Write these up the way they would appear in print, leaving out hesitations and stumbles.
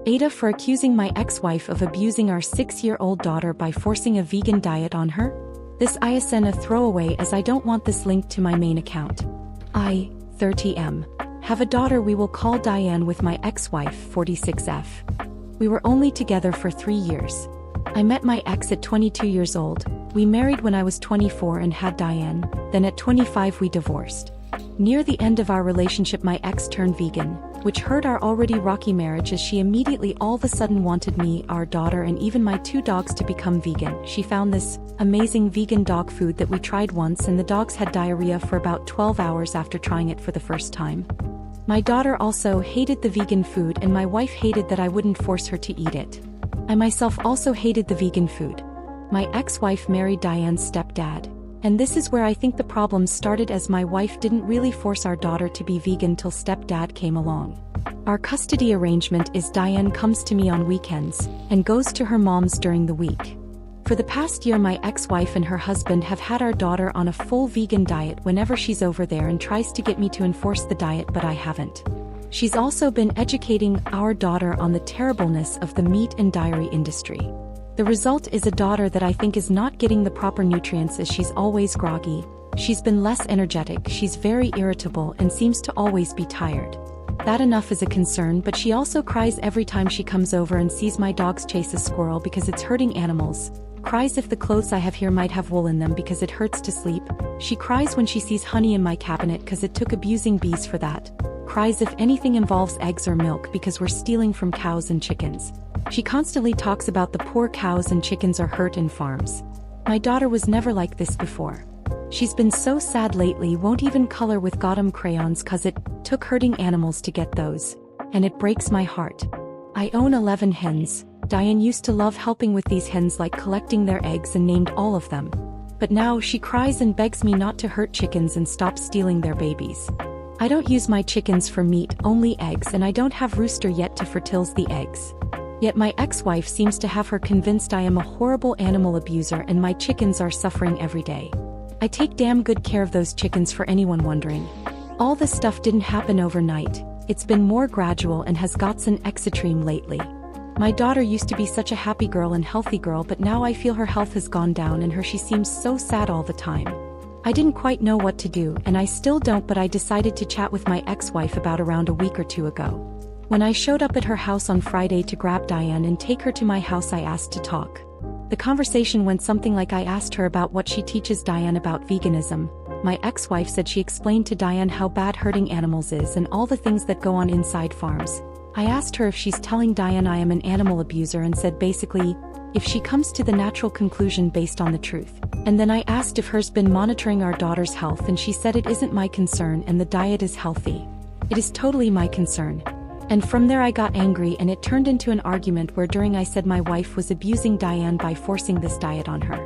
AITAH for accusing my ex-wife of abusing our 6-year-old daughter by forcing a vegan diet on her? This ISN a throwaway as I don't want this linked to my main account. I, 30M. Have a daughter we will call Diane with my ex-wife, 46F. We were only together for 3 years. I met my ex at 22 years old, we married when I was 24 and had Diane, then at 25 we divorced. Near the end of our relationship my ex turned vegan, which hurt our already rocky marriage as she immediately all of a sudden wanted me, our daughter and even my 2 dogs to become vegan. She found this amazing vegan dog food that we tried once and the dogs had diarrhea for about 12 hours after trying it for the first time. My daughter also hated the vegan food and my wife hated that I wouldn't force her to eat it. I myself also hated the vegan food. My ex-wife married Diane's stepdad. And this is where I think the problems started as my wife didn't really force our daughter to be vegan till stepdad came along. Our custody arrangement is Diane comes to me on weekends and goes to her mom's during the week. For the past year my ex-wife and her husband have had our daughter on a full vegan diet whenever she's over there and tries to get me to enforce the diet but I haven't. She's also been educating our daughter on the terribleness of the meat and dairy industry. The result is a daughter that I think is not getting the proper nutrients as she's always groggy, she's been less energetic, she's very irritable and seems to always be tired. That enough is a concern, but she also cries every time she comes over and sees my dogs chase a squirrel because it's hurting animals, cries if the clothes I have here might have wool in them because it hurts to sleep, she cries when she sees honey in my cabinet because it took abusing bees for that, cries if anything involves eggs or milk because we're stealing from cows and chickens. She constantly talks about the poor cows and chickens are hurt in farms. My daughter was never like this before. She's been so sad lately, won't even color with Gotham crayons cause it took hurting animals to get those. And it breaks my heart. I own 11 hens. Diane used to love helping with these hens, like collecting their eggs, and named all of them. But now she cries and begs me not to hurt chickens and stop stealing their babies. I don't use my chickens for meat, only eggs, and I don't have rooster yet to fertilize the eggs. Yet my ex-wife seems to have her convinced I am a horrible animal abuser and my chickens are suffering every day. I take damn good care of those chickens, for anyone wondering. All this stuff didn't happen overnight, it's been more gradual and has gotten extreme lately. My daughter used to be such a happy girl and healthy girl, but now I feel her health has gone down and she seems so sad all the time. I didn't quite know what to do and I still don't, but I decided to chat with my ex-wife about around a week or 2 ago. When I showed up at her house on Friday to grab Diane and take her to my house, I asked to talk. The conversation went something like I asked her about what she teaches Diane about veganism. My ex-wife said she explained to Diane how bad hurting animals is and all the things that go on inside farms. I asked her if she's telling Diane I am an animal abuser and said basically, if she comes to the natural conclusion based on the truth. And then I asked if her's been monitoring our daughter's health and she said it isn't my concern and the diet is healthy. It is totally my concern. And from there I got angry and it turned into an argument where during I said my wife was abusing Diane by forcing this diet on her.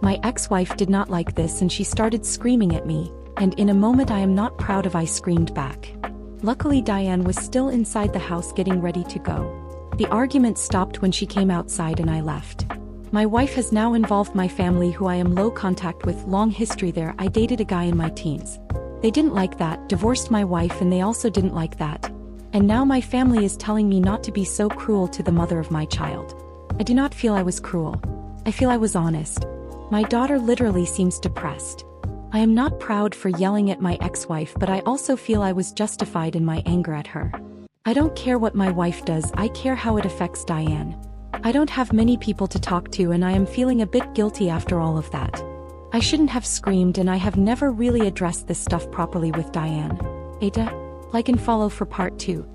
My ex-wife did not like this and she started screaming at me, and in a moment I am not proud of I screamed back. Luckily Diane was still inside the house getting ready to go. The argument stopped when she came outside and I left. My wife has now involved my family, who I am low contact with, long history there. I dated a guy in my teens. They didn't like that, divorced my wife, and they also didn't like that. And now my family is telling me not to be so cruel to the mother of my child. I do not feel I was cruel. I feel I was honest. My daughter literally seems depressed. I am not proud for yelling at my ex-wife, but I also feel I was justified in my anger at her. I don't care what my wife does, I care how it affects Diane. I don't have many people to talk to and I am feeling a bit guilty after all of that. I shouldn't have screamed and I have never really addressed this stuff properly with Diane. AITAH? Like and follow for part 2.